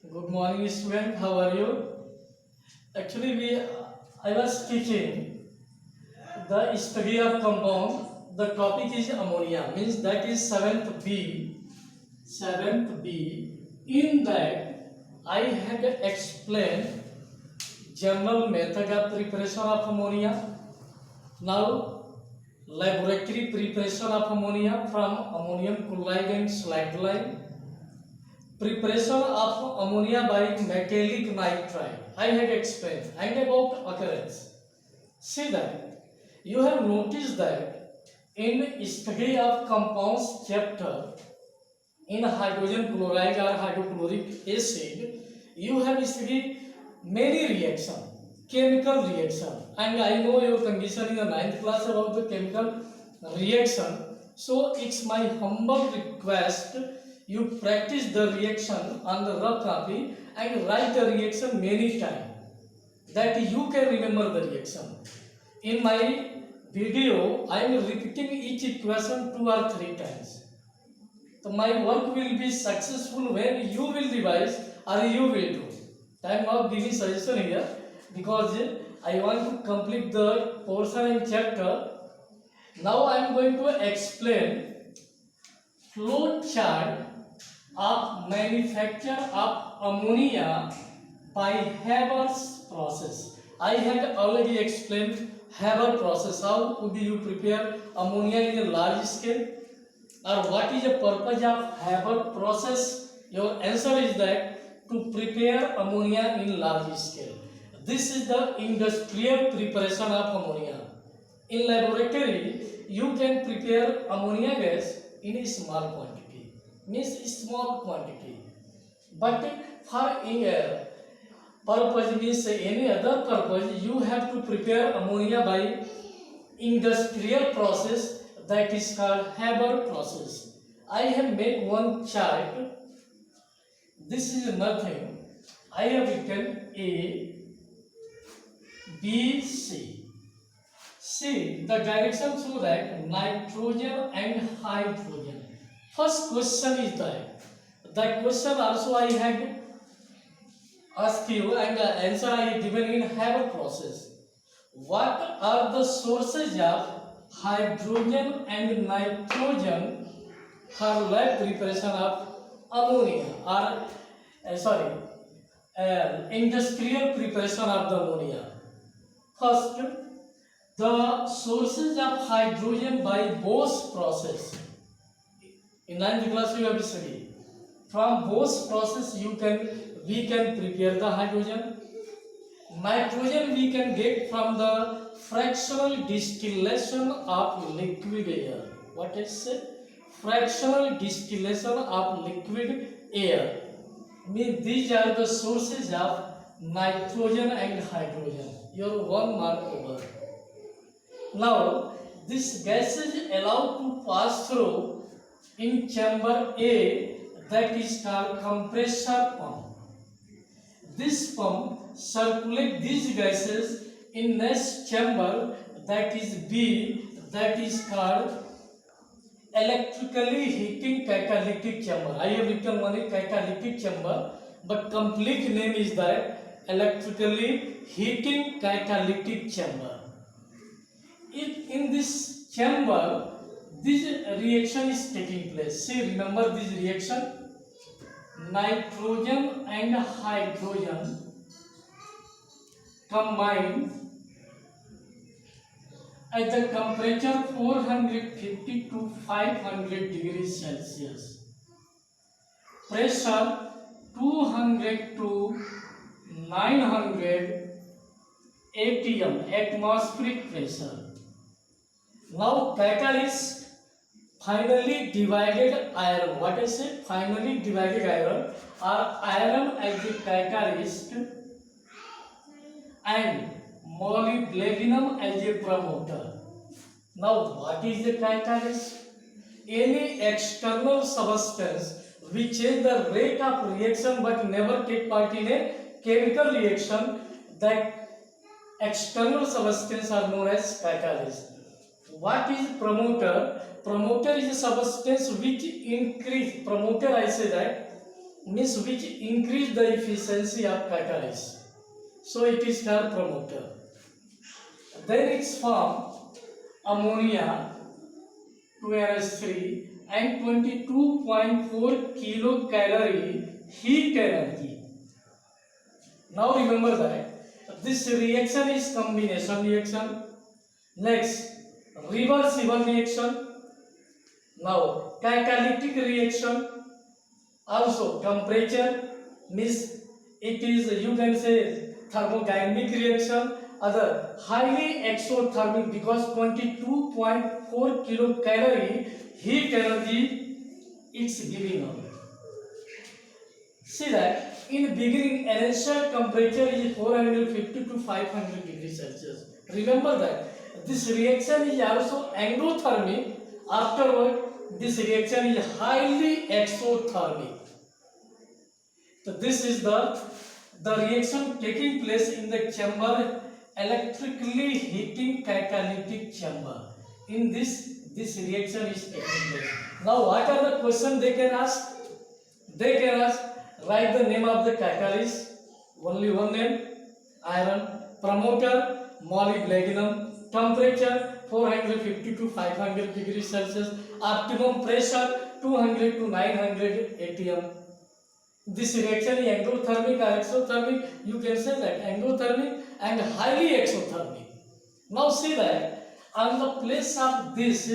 Good morning, student. How are you? Actually, I was teaching the study of compound. The topic is ammonia. Means that is seventh B. Seventh B. In that, I had explained general method of preparation of ammonia. Now, laboratory preparation of ammonia from ammonium chloride and slagline. Preparation of ammonia by metallic nitride. I had explained and about occurrence. See that you have noticed that in study of compounds chapter in hydrogen chloride or hydrochloric acid, you have studied many reaction, chemical reaction, and I know your condition in the 9th class about the chemical reaction. So it's my humble request you practice the reaction on the rough copy and write the reaction many times that you can remember the reaction. In my video, I am repeating each equation 2 or 3 times. So my work will be successful when you will revise or you will do. I am not giving suggestion here because I want to complete the portion and chapter. Now I am going to explain flow chart of manufacture of ammonia by Haber's process. I had already explained Haber process. How would you prepare ammonia in a large scale? Or what is the purpose of Haber process? Your answer is that to prepare ammonia in large scale. This is the industrial preparation of ammonia. In laboratory, you can prepare ammonia gas in a small quantity, means small quantity. But for purpose means any other purpose, you have to prepare ammonia by industrial process that is called Haber process. I have made one chart. This is nothing. I have written A, B, C. See, the direction so that nitrogen and hydrogen. First question is that. That question also I had asked you and the answer I have given in Haber process. What are the sources of hydrogen and nitrogen for lab preparation of ammonia or industrial preparation of the ammonia? First, the sources of hydrogen by Bose process. In 9th class you have studied. From Bose process we can prepare the hydrogen. Nitrogen we can get from the fractional distillation of liquid air. What is it? Fractional distillation of liquid air. Means these are the sources of nitrogen and hydrogen. Your 1 mark over. Now, this gas is allowed to pass through in chamber A, that is called compressor pump. This pump circulates these gases in next chamber, that is B, that is called electrically heating catalytic chamber. I have written one catalytic chamber, but complete name is that electrically heating catalytic chamber. If in this chamber this reaction is taking place, see, remember this reaction, nitrogen and hydrogen combined at the temperature 450 to 500 degrees Celsius, pressure 200 to 900 atm, atmospheric pressure. Now catalyst finally divided iron. What is it? Finally divided iron, or iron as the catalyst and molybdenum as a promoter. Now what is the catalyst? Any external substance which change the rate of reaction but never take part in a chemical reaction, that external substance are known as catalyst. What is promoter? Promoter is a substance which increase, promoter I say that means which increase the efficiency of catalyst. So it is called promoter. Then it's form ammonia 2NH3 and 22.4 kilocalorie heat energy. Now remember that this reaction is combination reaction. Next, reversible reaction. Now catalytic reaction. Also temperature means it is, you can say, thermodynamic reaction. Other highly exothermic because 22.4 kilocalorie heat energy it's giving out. See that in beginning initial temperature is 450 to 500 degrees Celsius. Remember that this reaction is also endothermic. Afterward this reaction is highly exothermic. So this is the reaction taking place in the chamber, electrically heating catalytic chamber. In this reaction is taking place. Now what are the questions they can ask? They can ask, write the name of the catalyst, only one name, iron, promoter, molybdenum, temperature 450 to 500 degrees Celsius, optimum pressure 200 to 900 atm. This reaction is endothermic or exothermic. You can say that endothermic and highly exothermic. Now see that on the place of this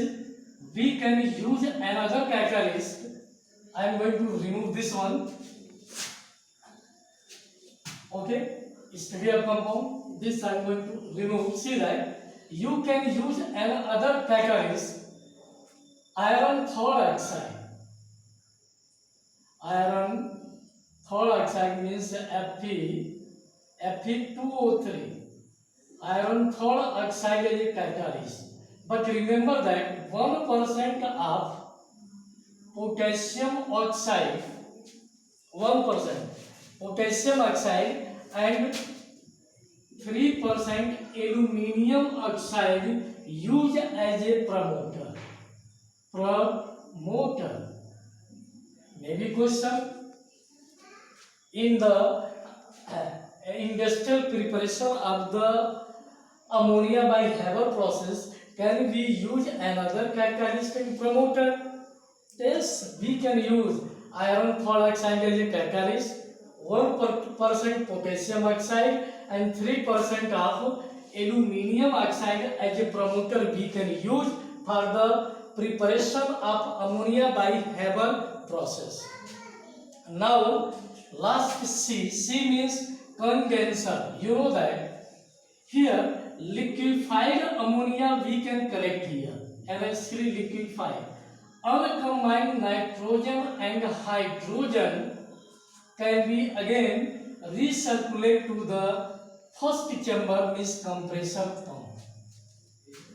we can use another catalyst. I am going to remove this one. Okay, study of compound. This I am going to remove. See that you can use another catalyst, iron oxide. Iron oxide means Fe2O3. Iron oxide is a catalyst. But remember that 1% of potassium oxide, 1% potassium oxide and 3% aluminium oxide used as a promoter. Maybe question. In the industrial preparation of the ammonia by Haber process, can we use another catalyst and promoter? Yes, we can use iron oxide as a catalyst, 1% potassium oxide and 3% of aluminium oxide as a promoter we can use for the preparation of ammonia by Haber process. Now last C means condenser. You know that here liquefied ammonia we can collect here. NH3 liquefied. Uncombined nitrogen and hydrogen can be again recirculate to the first chamber, means compressor pump.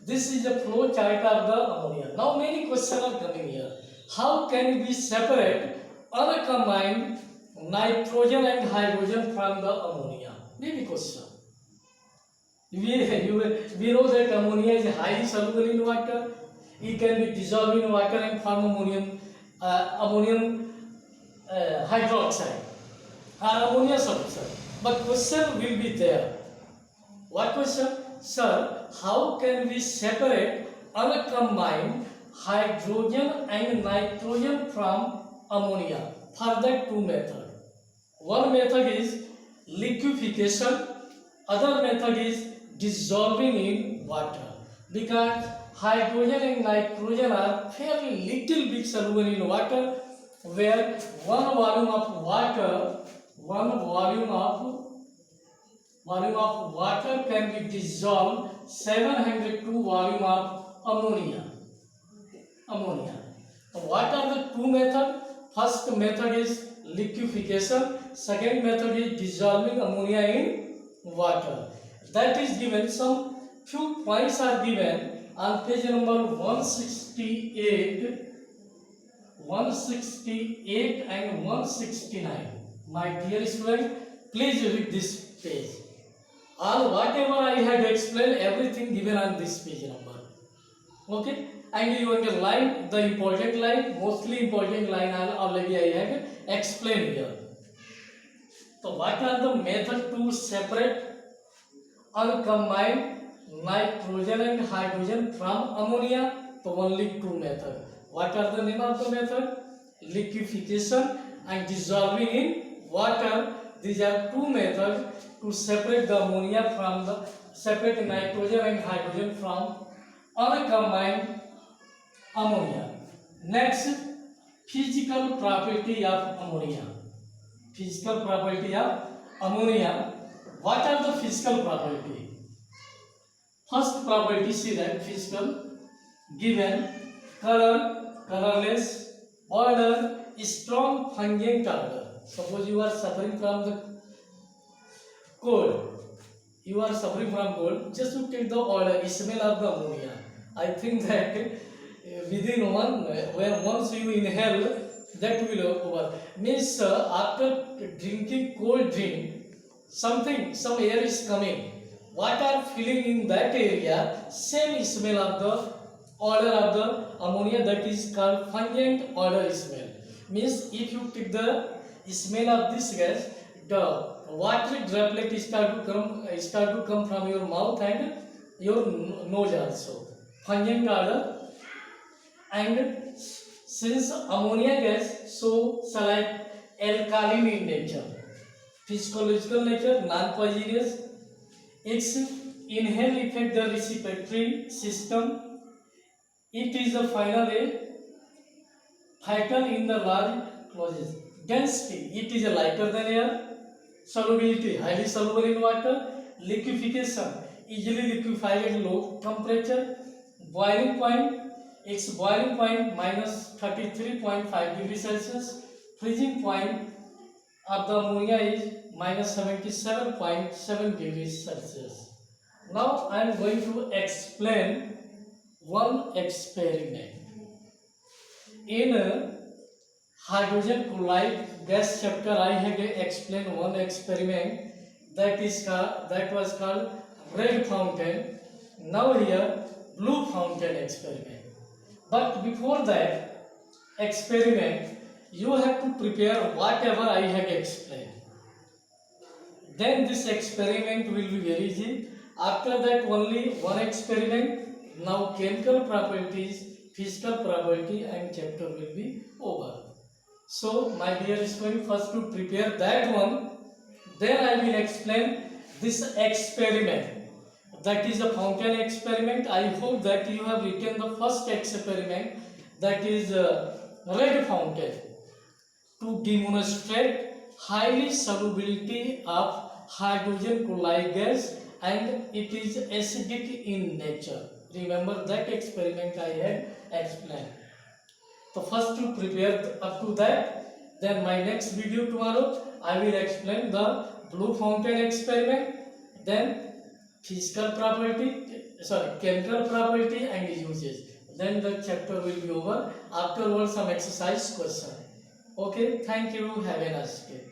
This is the flow chart of the ammonia. Now many questions are coming here. How can we separate uncombined nitrogen and hydrogen from the ammonia? Maybe question. We know that ammonia is highly soluble in water. It can be dissolved in water and form ammonium hydroxide or ammonia solution. But question will be there. What question? Sir, how can we separate uncombined hydrogen and nitrogen from ammonia? For that two methods. One method is liquefaction, other method is dissolving in water, because hydrogen and nitrogen are fairly little bit soluble in water, where one volume of water can be dissolved 702 volume of ammonia. So what are the two methods? First method is liquefaction, second method is dissolving ammonia in water. That is given, some few points are given on page number 168 and 169. My dear student, please read this page. All whatever I had explained, everything given on this page number. Okay. and you underline the important line, mostly important line already I have explained here. So what are the method to separate uncombined nitrogen and hydrogen from ammonia? So only two method. What are the name of the method? Liquefaction and dissolving in water. These are two methods to separate the ammonia from the separate nitrogen and hydrogen from uncombined ammonia. Next, physical property of ammonia. Physical property of ammonia. What are the physical property? First property, see that physical given color, colorless, odor, strong pungent odor. Suppose you are suffering from the cold. You are suffering from cold. Just to take the odor, smell of the ammonia. I think that within once you inhale, that will over. Means after drinking cold drink, some air is coming. What are feeling in that area? Same smell of the odor of the ammonia, that is called pungent odor smell. Means if you take the smell of this gas, the watery droplet start to come from your mouth and your nose also. Pungent odor. And since ammonia gas so select alkaline in nature, physiological nature, non-poisonous, its inhale affect the respiratory system. It is a finally fatal in the large closes. Density, it is a lighter than air. Solubility, highly soluble in water. Liquefaction, easily liquefied at low temperature. Boiling point, its boiling point minus 33.5 degrees Celsius. Freezing point of the ammonia is minus 77.7 degrees Celsius. Now I am going to explain one experiment. In hydrogen chloride gas chapter, I had explained one experiment that was called red fountain. Now here blue fountain experiment. But before that experiment, you have to prepare whatever I have explained. Then this experiment will be very easy. After that only one experiment. Now chemical properties, physical property and chapter will be over. So my dear student, first to prepare that one, then I will explain this experiment. That is a fountain experiment. I hope that you have written the first experiment, that is red fountain, to demonstrate highly solubility of hydrogen chloride gas and it is acidic in nature. Remember that experiment I had explained. So first to prepare up to that, then my next video tomorrow I will explain the blue fountain experiment, then physical property, chemical property and uses. Then the chapter will be over. Afterwards some exercise question. Okay, thank you. Have a nice day.